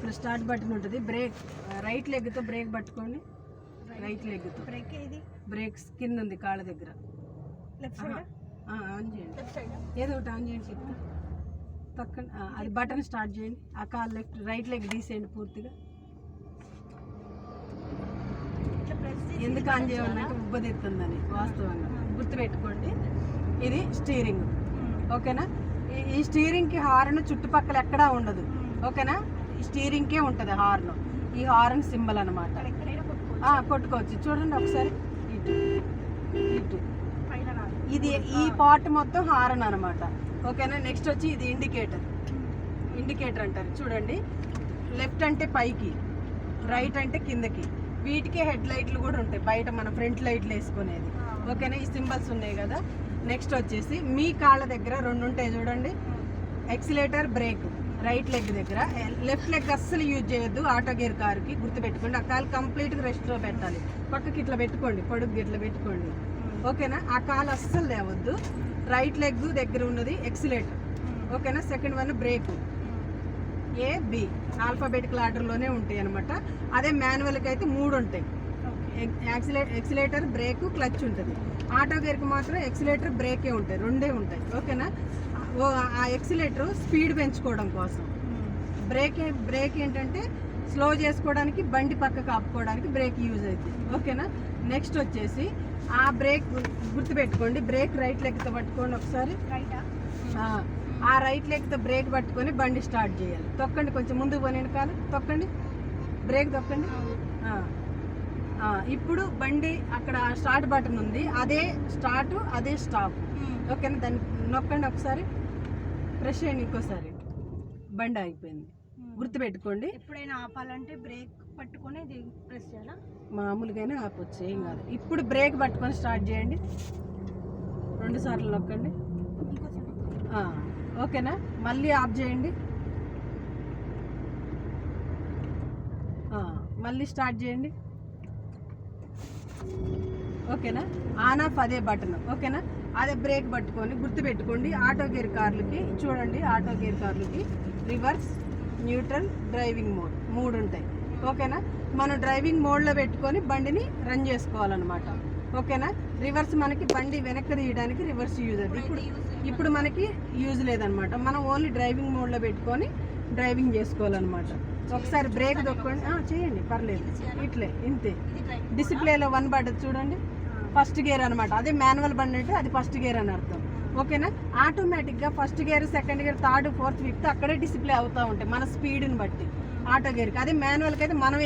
ఇక్కడ start button ఉంటుంది. Break right లెగ్తో break పట్టుకోండి. రైట్ లెగ్తో బ్రేక్ ఏది బ్రేక్స్ కింద ఉంది కాళ్ళ దగ్గర. లెఫ్ట్ సైడ్ ఆన్ చేయండి. లెఫ్ట్ సైడ్ ఏదో ఒకటి ఆన్ చేయండి చెప్తా. తొక్కండి. అది బటన్ స్టార్ట్ చేయండి. ఆ కాళ్ళు రైట్ లెగ్ తీసేయండి పూర్తిగా. ఎందుకు ఆన్ చేయాలంటే ఉబ్బదిస్తుందని వాస్తవంగా గుర్తుపెట్టుకోండి. ఇది స్టీరింగ్, ఓకేనా. ఈ స్టీరింగ్కి హార్న్ చుట్టుపక్కల ఎక్కడా ఉండదు, ఓకేనా. ఈ స్టీరింగ్కే ఉంటుంది హార్న్. ఈ హార్న్ సింబల్ అనమాట. కొట్టుకోవచ్చు. చూడండి ఒకసారి ఇటు ఇటు. ఇది ఈ పార్ట్ మొత్తం హార్న్ అనమాట, ఓకేనా. నెక్స్ట్ వచ్చి ఇది ఇండికేటర్. ఇండికేటర్ అంటారు చూడండి. లెఫ్ట్ అంటే పైకి, రైట్ అంటే కిందకి. వీటికే హెడ్ లైట్లు కూడా ఉంటాయి బయట, మన ఫ్రంట్ లైట్లు వేసుకునేది, ఓకేనా. ఈ సింబల్స్ ఉన్నాయి కదా. నెక్స్ట్ వచ్చేసి మీ కాళ్ళ దగ్గర రెండు ఉంటాయి చూడండి. ఎక్సిలేటర్, బ్రేక్ రైట్ లెగ్ దగ్గర. లెఫ్ట్ లెగ్ అస్సలు యూజ్ చేయొద్దు ఆటో గేర్ కారుకి, గుర్తుపెట్టుకోండి. ఆ కాలు కంప్లీట్గా రెస్ట్లో పెట్టాలి. పక్కకి ఇట్లా పెట్టుకోండి, పొడుగు ఇట్లా పెట్టుకోండి, ఓకేనా. ఆ కాలు అస్సలు తేవద్దు. రైట్ లెగ్ దగ్గర ఉన్నది ఎక్సిలేటర్, ఓకేనా. Second one brake, A B alphabetical ఆర్డర్లోనే ఉంటాయి అనమాట. అదే మాన్యువల్కి అయితే 3 ఉంటాయి. ఎక్సిలేటర్, బ్రేక్, క్లచ్ ఉంటుంది. ఆటో గేర్కి మాత్రం ఎక్సిలేటర్, బ్రేకే ఉంటాయి, రెండే ఉంటాయి, ఓకేనా. ఆ ఎక్సిలేటర్ స్పీడ్ పెంచుకోవడం కోసం, బ్రేక్ ఏంటంటే స్లో చేసుకోవడానికి, బండి పక్కకు ఆపుకోవడానికి బ్రేక్ యూజ్ అవుతుంది, ఓకేనా. నెక్స్ట్ వచ్చేసి ఆ బ్రేక్ గుర్తుపెట్టుకోండి. బ్రేక్ రైట్ లెగ్తో పట్టుకోండి ఒకసారి. ఆ రైట్ లెగ్తో బ్రేక్ పట్టుకొని బండి స్టార్ట్ చేయాలి. తొక్కండి, కొంచెం ముందుకు పోనీ కాలు తొక్కండి, బ్రేక్ తొక్కండి. ఇప్పుడు బండి అక్కడ స్టార్ట్ బటన్ ఉంది, అదే స్టార్ట్, అదే స్టాప్, ఓకేనా. దాన్ని నొక్కండి ఒకసారి, ప్రెస్ చేయండి ఇంకోసారి. బండి ఆగిపోయింది. గుర్తుపెట్టుకోండి. ఎప్పుడైనా ఆపాలంటే బ్రేక్ పట్టుకొని ఇది ప్రెస్ చేయాలా? మామూలుగానే ఆపొచ్చు, ఏం కాదు. ఇప్పుడు బ్రేక్ పట్టుకొని స్టార్ట్ చేయండి. 2 సార్లు నొక్కండి, ఓకేనా. మళ్ళీ ఆఫ్ చేయండి, మళ్ళీ స్టార్ట్ చేయండి, ఓకేనా. ఆన్ ఆఫ్ అదే బటన్, ఓకేనా. అదే బ్రేక్ పట్టుకొని గుర్తుపెట్టుకోండి. ఆటో గేర్ కార్లకి చూడండి, ఆటో గేర్ కార్లకి రివర్స్, న్యూట్రల్, డ్రైవింగ్ మోడ్ 3 ఉంటాయి, ఓకేనా. మనం డ్రైవింగ్ మోడ్లో పెట్టుకొని బండిని రన్ చేసుకోవాలన్నమాట, ఓకేనా. రివర్స్ మనకి బండి వెనక్కి తీయడానికి రివర్స్ యూజ్ అవుతుంది. ఇప్పుడు మనకి యూజ్ లేదనమాట. మనం ఓన్లీ డ్రైవింగ్ మోడ్లో పెట్టుకొని డ్రైవింగ్ చేసుకోవాలన్నమాట. ఒకసారి బ్రేక్ దొక్కండి, చేయండి, పర్లేదు. ఇట్లే ఇంతే. డిస్ప్లేలో 1 పడ్డది చూడండి, ఫస్ట్ గేర్ అనమాట. అదే మాన్యువల్ బండి అంటే అది ఫస్ట్ గేర్ అని అర్థం, ఓకేనా. ఆటోమేటిక్గా first gear, second gear, third, fourth, fifth అక్కడే డిస్ప్లే అవుతూ ఉంటాయి మన స్పీడ్ని బట్టి ఆటో గేర్కి. అదే మాన్యువల్కి అయితే మనం